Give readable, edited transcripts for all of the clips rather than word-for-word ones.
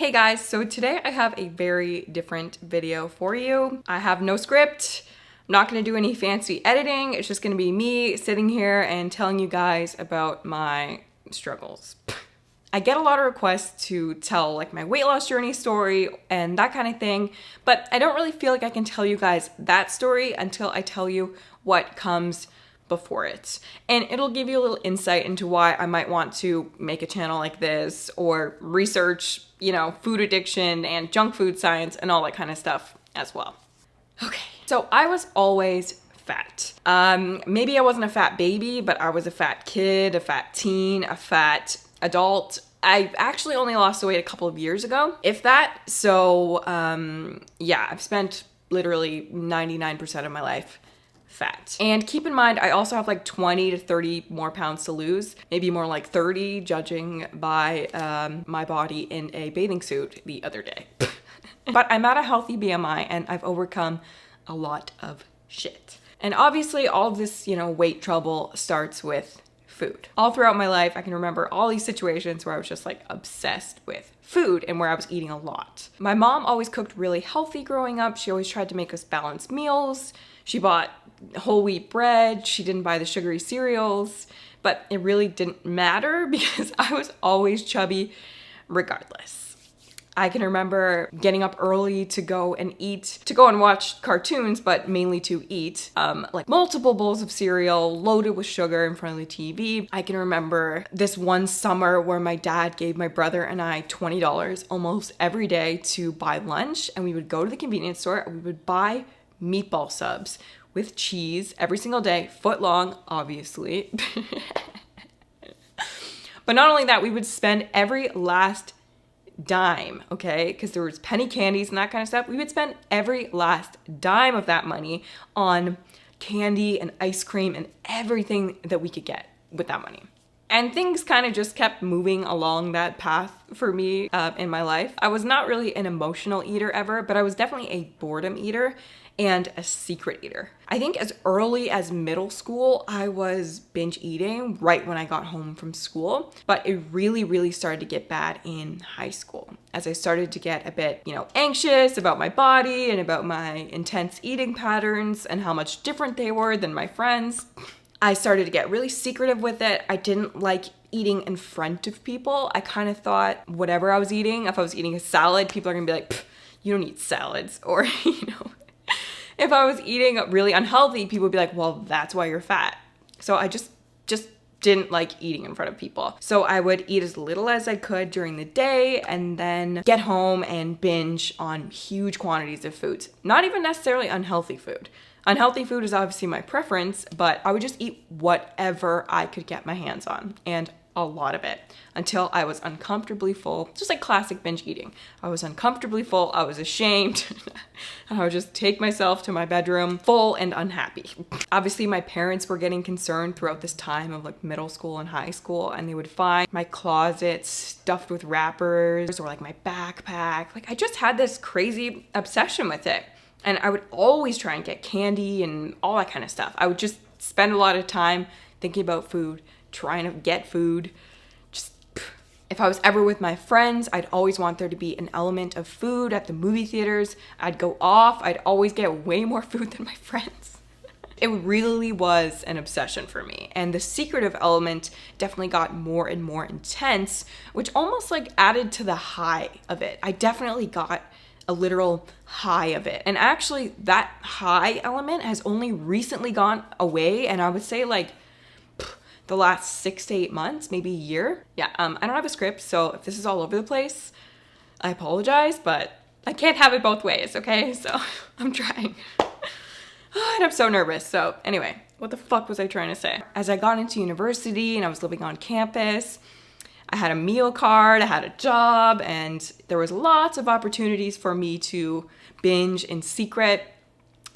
Hey guys, so today I have a very different video for you. I have no script. I'm not gonna do any fancy editing. It's just gonna be me sitting here and telling you guys about my struggles. I get a lot of requests to tell like my weight loss journey story and that kind of thing, but I don't really feel like I can tell you guys that story until I tell you what comes before it. And it'll give you a little insight into why I might want to make a channel like this or research, food addiction and junk food science and all that kind of stuff as well. Okay, so I was always fat. Maybe I wasn't a fat baby, but I was a fat kid, a fat teen, a fat adult. I actually only lost the weight a couple of years ago, if that. So yeah, I've spent literally 99% of my life fat. And keep in mind, I also have like 20 to 30 more pounds to lose, maybe more like 30, judging by my body in a bathing suit the other day. But I'm at a healthy BMI and I've overcome a lot of shit. And obviously all of this, weight trouble starts with food. All throughout my life, I can remember all these situations where I was just like obsessed with food and where I was eating a lot. My mom always cooked really healthy growing up. She always tried to make us balanced meals. She bought whole wheat bread. She didn't buy the sugary cereals, but it really didn't matter because I was always chubby regardless. I can remember getting up early to go and watch cartoons, but mainly to eat, like multiple bowls of cereal loaded with sugar in front of the TV. I can remember this one summer where my dad gave my brother and I $20 almost every day to buy lunch, and we would go to the convenience store and we would buy meatball subs with cheese every single day, foot long, obviously. But not only that, we would spend every last dime, okay? Because there was penny candies and that kind of stuff. We would spend every last dime of that money on candy and ice cream and everything that we could get with that money. And things kind of just kept moving along that path for me in my life. I was not really an emotional eater ever, but I was definitely a boredom eater and a secret eater. I think as early as middle school, I was binge eating right when I got home from school, but it really started to get bad in high school as I started to get a bit, anxious about my body and about my intense eating patterns and how much different they were than my friends. I started to get really secretive with it. I didn't like eating in front of people. I kind of thought whatever I was eating, if I was eating a salad, people are gonna be like, you don't eat salads, or, if I was eating really unhealthy, people would be like, well, that's why you're fat. So I just didn't like eating in front of people. So I would eat as little as I could during the day and then get home and binge on huge quantities of foods. Not even necessarily unhealthy food. Unhealthy food is obviously my preference, but I would just eat whatever I could get my hands on, and a lot of it, until I was uncomfortably full, just like classic binge eating. I was uncomfortably full, I was ashamed, and I would just take myself to my bedroom full and unhappy. Obviously, my parents were getting concerned throughout this time of like middle school and high school, and they would find my closet stuffed with wrappers or like my backpack. Like I just had this crazy obsession with it. And I would always try and get candy and all that kind of stuff. I would just spend a lot of time thinking about food, trying to get food. Just, if I was ever with my friends, I'd always want there to be an element of food at the movie theaters. I'd go off. I'd always get way more food than my friends. It really was an obsession for me. And the secretive element definitely got more and more intense, which almost like added to the high of it. I definitely got a literal high of it. And actually that high element has only recently gone away. And I would say like the last 6 to 8 months, maybe a year. Yeah, I don't have a script. So if this is all over the place, I apologize, but I can't have it both ways, okay? So I'm trying. And I'm so nervous. So anyway, what the fuck was I trying to say? As I got into university and I was living on campus, I had a meal card, I had a job, and there was lots of opportunities for me to binge in secret.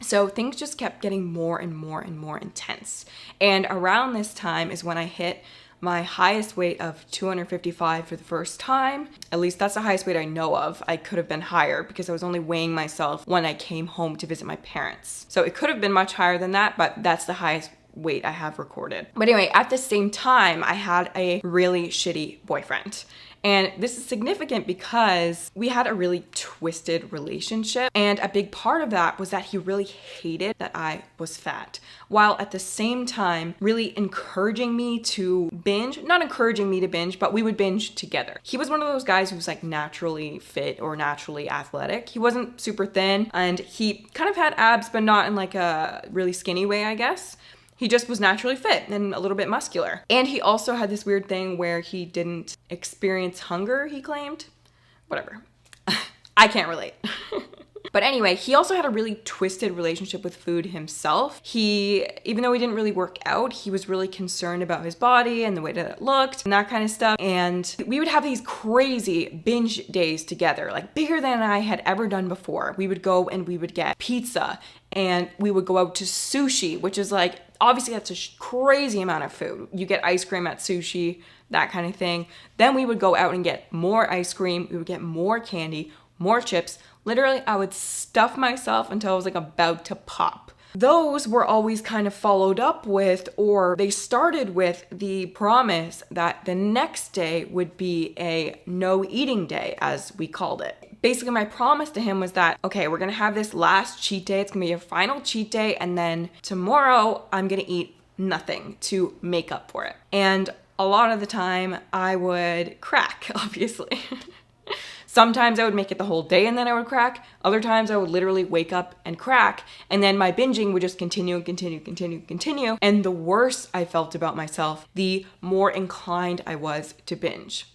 So things just kept getting more and more and more intense. And around this time is when I hit my highest weight of 255 for the first time. At least that's the highest weight I know of. I could have been higher because I was only weighing myself when I came home to visit my parents. So it could have been much higher than that, but that's the highest weight I have recorded. But anyway, at the same time, I had a really shitty boyfriend. And this is significant because we had a really twisted relationship. And a big part of that was that he really hated that I was fat, while at the same time really encouraging me to binge. Not encouraging me to binge, but we would binge together. He was one of those guys who was like naturally fit or naturally athletic. He wasn't super thin, and he kind of had abs, but not in like a really skinny way, I guess. He just was naturally fit and a little bit muscular. And he also had this weird thing where he didn't experience hunger, he claimed. Whatever. I can't relate. But anyway, he also had a really twisted relationship with food himself. Even though he didn't really work out, he was really concerned about his body and the way that it looked and that kind of stuff. And we would have these crazy binge days together, like bigger than I had ever done before. We would go and we would get pizza, and we would go out to sushi, which is like, obviously that's a crazy amount of food. You get ice cream at sushi, that kind of thing. Then we would go out and get more ice cream. We would get more candy, more chips. Literally, I would stuff myself until I was like about to pop. Those were always kind of followed up with, or they started with the promise that the next day would be a no eating day, as we called it. Basically, my promise to him was that, okay, we're gonna have this last cheat day. It's gonna be a final cheat day. And then tomorrow I'm gonna eat nothing to make up for it. And a lot of the time I would crack, obviously. Sometimes I would make it the whole day and then I would crack. Other times I would literally wake up and crack. And then my binging would just continue and continue, continue, continue. And the worse I felt about myself, the more inclined I was to binge.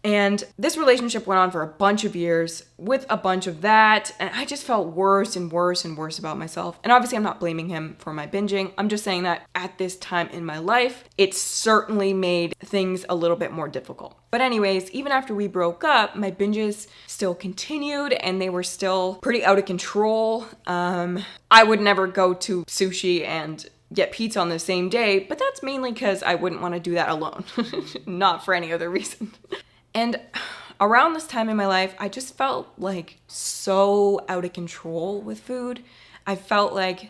And this relationship went on for a bunch of years with a bunch of that. And I just felt worse and worse and worse about myself. And obviously I'm not blaming him for my binging. I'm just saying that at this time in my life, it certainly made things a little bit more difficult. But anyways, even after we broke up, my binges still continued and they were still pretty out of control. I would never go to sushi and get pizza on the same day, but that's mainly because I wouldn't want to do that alone, not for any other reason. And around this time in my life, I just felt like so out of control with food. I felt like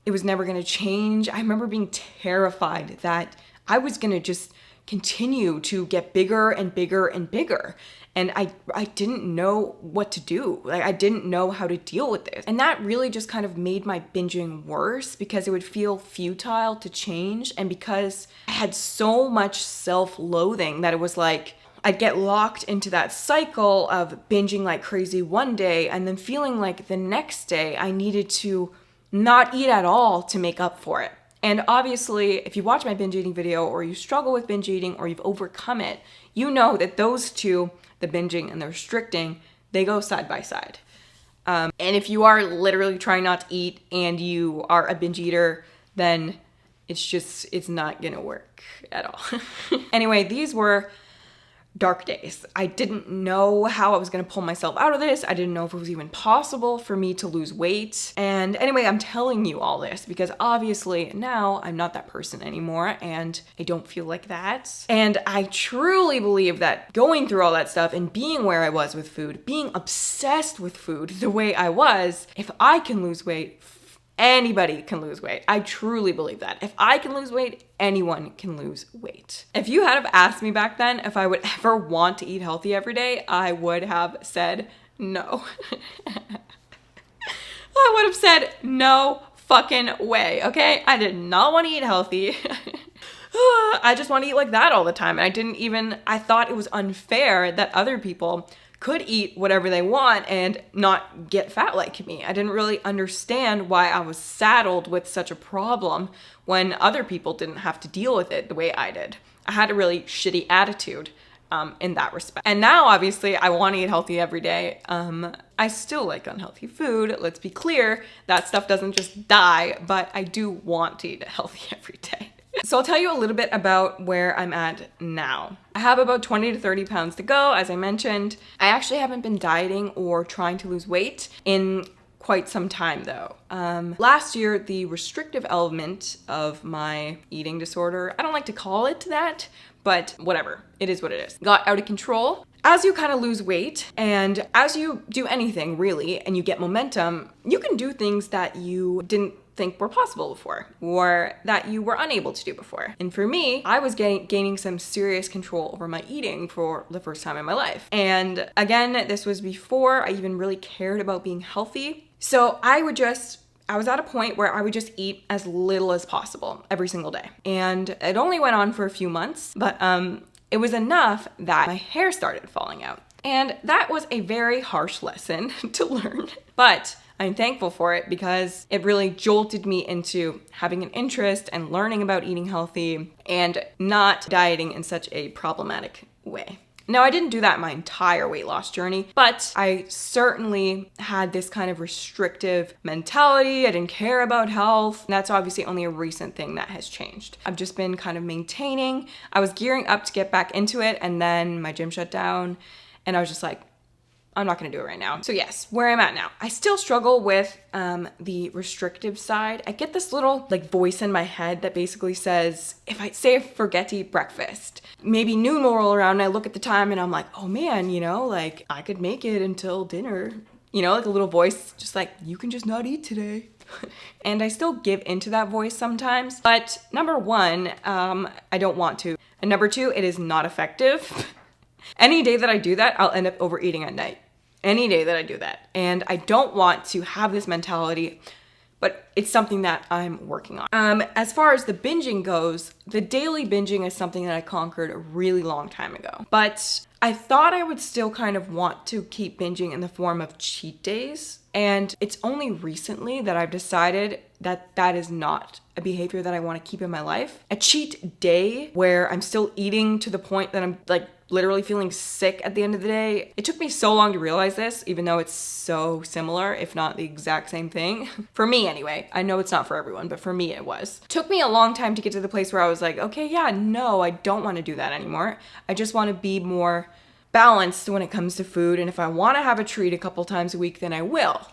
it was never going to change. I remember being terrified that I was going to just continue to get bigger and bigger and bigger. And I didn't know what to do. Like, I didn't know how to deal with this. And that really just kind of made my binging worse because it would feel futile to change. And because I had so much self-loathing that it was like, I'd get locked into that cycle of binging like crazy one day and then feeling like the next day I needed to not eat at all to make up for it. And obviously, if you watch my binge eating video or you struggle with binge eating or you've overcome it, you know that those two, the binging and the restricting, they go side by side. And if you are literally trying not to eat and you are a binge eater, then it's not gonna work at all. Anyway, these were dark days. I didn't know how I was gonna pull myself out of this. I didn't know if it was even possible for me to lose weight. And anyway, I'm telling you all this because obviously now I'm not that person anymore and I don't feel like that. And I truly believe that going through all that stuff and being where I was with food, being obsessed with food the way I was, if I can lose weight, anybody can lose weight. I truly believe that. If I can lose weight, anyone can lose weight. If you had have asked me back then if I would ever want to eat healthy every day, I would have said no. I would have said no fucking way, okay? I did not want to eat healthy. I just want to eat like that all the time. And I thought it was unfair that other people could eat whatever they want and not get fat like me. I didn't really understand why I was saddled with such a problem when other people didn't have to deal with it the way I did. I had a really shitty attitude in that respect. And now, obviously, I want to eat healthy every day. I still like unhealthy food. Let's be clear, that stuff doesn't just die, but I do want to eat healthy every day. So I'll tell you a little bit about where I'm at now. I have about 20 to 30 pounds to go, as I mentioned. I actually haven't been dieting or trying to lose weight in quite some time though. Last year, the restrictive element of my eating disorder, I don't like to call it that, but whatever, it is what it is, got out of control. As you kind of lose weight and as you do anything really and you get momentum, you can do things that you didn't think were possible before or that you were unable to do before. And for me, I was gaining some serious control over my eating for the first time in my life. And again, this was before I even really cared about being healthy. So I was at a point where I would just eat as little as possible every single day. And it only went on for a few months, but it was enough that my hair started falling out. And that was a very harsh lesson to learn. But I'm thankful for it because it really jolted me into having an interest and learning about eating healthy and not dieting in such a problematic way. Now, I didn't do that my entire weight loss journey, but I certainly had this kind of restrictive mentality. I didn't care about health. And that's obviously only a recent thing that has changed. I've just been kind of maintaining. I was gearing up to get back into it, and then my gym shut down, and I was just like, I'm not gonna do it right now. So yes, where I'm at now. I still struggle with the restrictive side. I get this little voice in my head that basically says, if I forget to eat breakfast, maybe noon will roll around and I look at the time and I'm like, oh man, I could make it until dinner. A little voice just like, you can just not eat today. And I still give into that voice sometimes. But number one, I don't want to. And number two, it is not effective. Any day that I do that, I'll end up overeating at night. Any day that I do that. And I don't want to have this mentality, but it's something that I'm working on. As far as the binging goes, the daily binging is something that I conquered a really long time ago. But I thought I would still kind of want to keep binging in the form of cheat days. And it's only recently that I've decided that that is not a behavior that I want to keep in my life. A cheat day where I'm still eating to the point that I'm literally feeling sick at the end of the day. It took me so long to realize this, even though it's so similar, if not the exact same thing. For me anyway. I know it's not for everyone, but for me it was. Took me a long time to get to the place where I was like, okay, yeah, no, I don't want to do that anymore. I just want to be more balanced when it comes to food. And if I want to have a treat a couple times a week, then I will,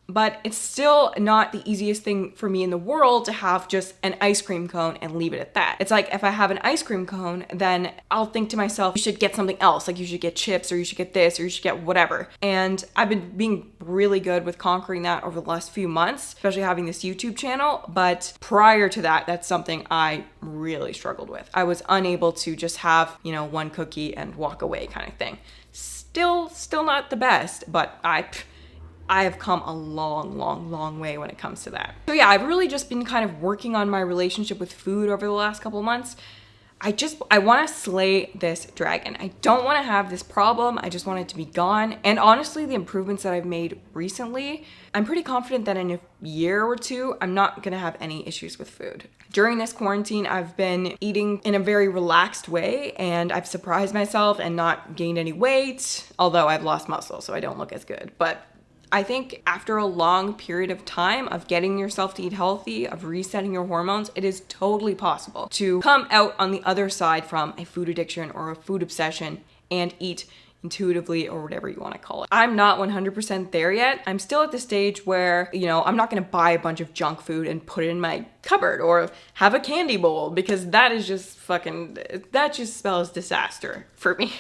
But it's still not the easiest thing for me in the world to have just an ice cream cone and leave it at that. It's like if I have an ice cream cone, then I'll think to myself, you should get something else. Like you should get chips or you should get this or you should get whatever. And I've been being really good with conquering that over the last few months, especially having this YouTube channel. But prior to that, that's something I really struggled with. I was unable to just have, one cookie and walk away kind of thing. Still not the best, but I have come a long way when it comes to that. So yeah, I've really just been kind of working on my relationship with food over the last couple months. I want to slay this dragon. I don't want to have this problem. I just want it to be gone. And honestly, the improvements that I've made recently, I'm pretty confident that in a year or two, I'm not going to have any issues with food. During this quarantine, I've been eating in a very relaxed way and I've surprised myself and not gained any weight, although I've lost muscle, so I don't look as good. But I think after a long period of time of getting yourself to eat healthy, of resetting your hormones, it is totally possible to come out on the other side from a food addiction or a food obsession and eat intuitively or whatever you want to call it. I'm not 100% there yet. I'm still at the stage where, I'm not going to buy a bunch of junk food and put it in my cupboard or have a candy bowl because that is just that just spells disaster for me.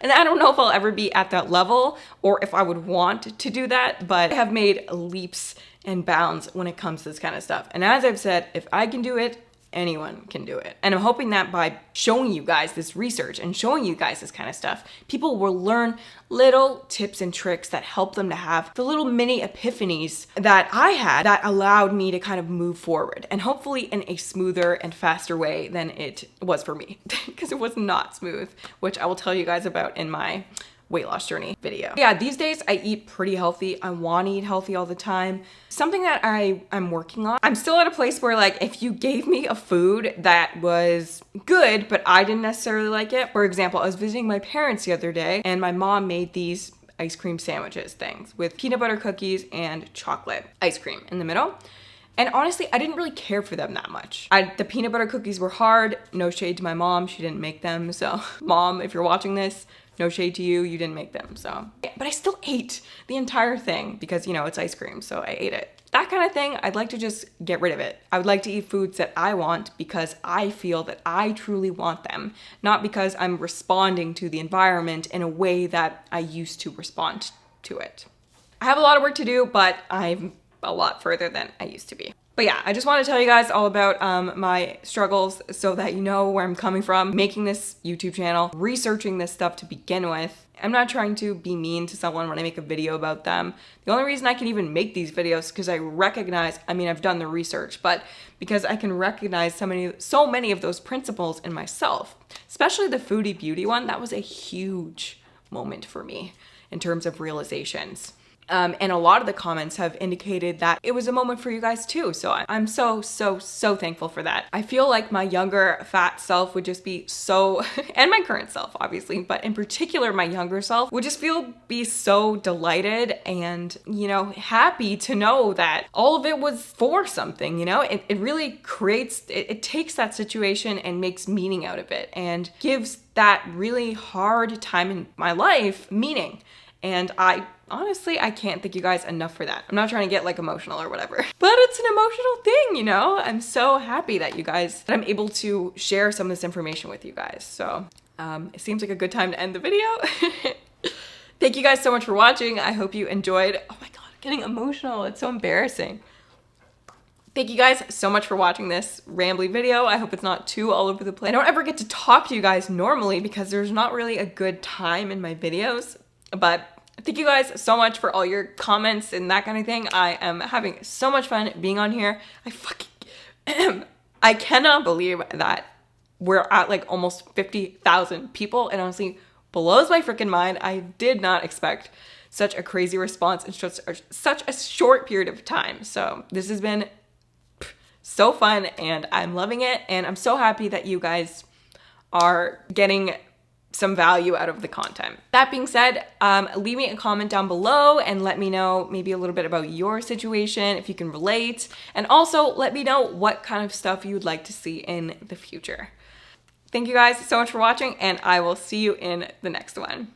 And I don't know if I'll ever be at that level or if I would want to do that, but I have made leaps and bounds when it comes to this kind of stuff. And as I've said, if I can do it, anyone can do it. And I'm hoping that by showing you guys this research and showing you guys this kind of stuff, people will learn little tips and tricks that help them to have the little mini epiphanies that I had that allowed me to kind of move forward, and hopefully in a smoother and faster way than it was for me, because it was not smooth, which I will tell you guys about in my weight loss journey video. Yeah, these days I eat pretty healthy. I want to eat healthy all the time. Something that I'm working on. I'm still at a place where if you gave me a food that was good, but I didn't necessarily like it. For example, I was visiting my parents the other day and my mom made these ice cream sandwiches things with peanut butter cookies and chocolate ice cream in the middle. And honestly, I didn't really care for them that much. The peanut butter cookies were hard. No shade to my mom. She didn't make them. So mom, if you're watching this, no shade to you, you didn't make them, so. Yeah, but I still ate the entire thing because, it's ice cream, so I ate it. That kind of thing, I'd like to just get rid of it. I would like to eat foods that I want because I feel that I truly want them, not because I'm responding to the environment in a way that I used to respond to it. I have a lot of work to do, but I'm a lot further than I used to be. But yeah, I just want to tell you guys all about my struggles so that you know where I'm coming from, making this YouTube channel, researching this stuff to begin with. I'm not trying to be mean to someone when I make a video about them. The only reason I can even make these videos is because I recognize, I mean, I've done the research, but because I can recognize so many of those principles in myself, especially the foodie beauty one. That was a huge moment for me in terms of realizations. And a lot of the comments have indicated that it was a moment for you guys too. So I'm so thankful for that. I feel like my younger fat self would just be so, and my current self obviously, but in particular my younger self would just be so delighted and, you know, happy to know that all of it was for something, you know? It really creates, it takes that situation and makes meaning out of it and gives that really hard time in my life meaning. And honestly, I can't thank you guys enough for that. I'm not trying to get like emotional or whatever, but it's an emotional thing, you know? I'm so happy that I'm able to share some of this information with you guys. So it seems like a good time to end the video. Thank you guys so much for watching. I hope you enjoyed. Oh my God, I'm getting emotional. It's so embarrassing. Thank you guys so much for watching this rambly video. I hope it's not too all over the place. I don't ever get to talk to you guys normally because there's not really a good time in my videos, but thank you guys so much for all your comments and that kind of thing. I am having so much fun being on here. I cannot believe that we're at like almost 50,000 people. It honestly blows my freaking mind. I did not expect such a crazy response in such a short period of time. So this has been so fun and I'm loving it. And I'm so happy that you guys are getting some value out of the content. That being said, leave me a comment down below and let me know maybe a little bit about your situation, if you can relate, and also let me know what kind of stuff you would like to see in the future. Thank you guys so much for watching, and I will see you in the next one.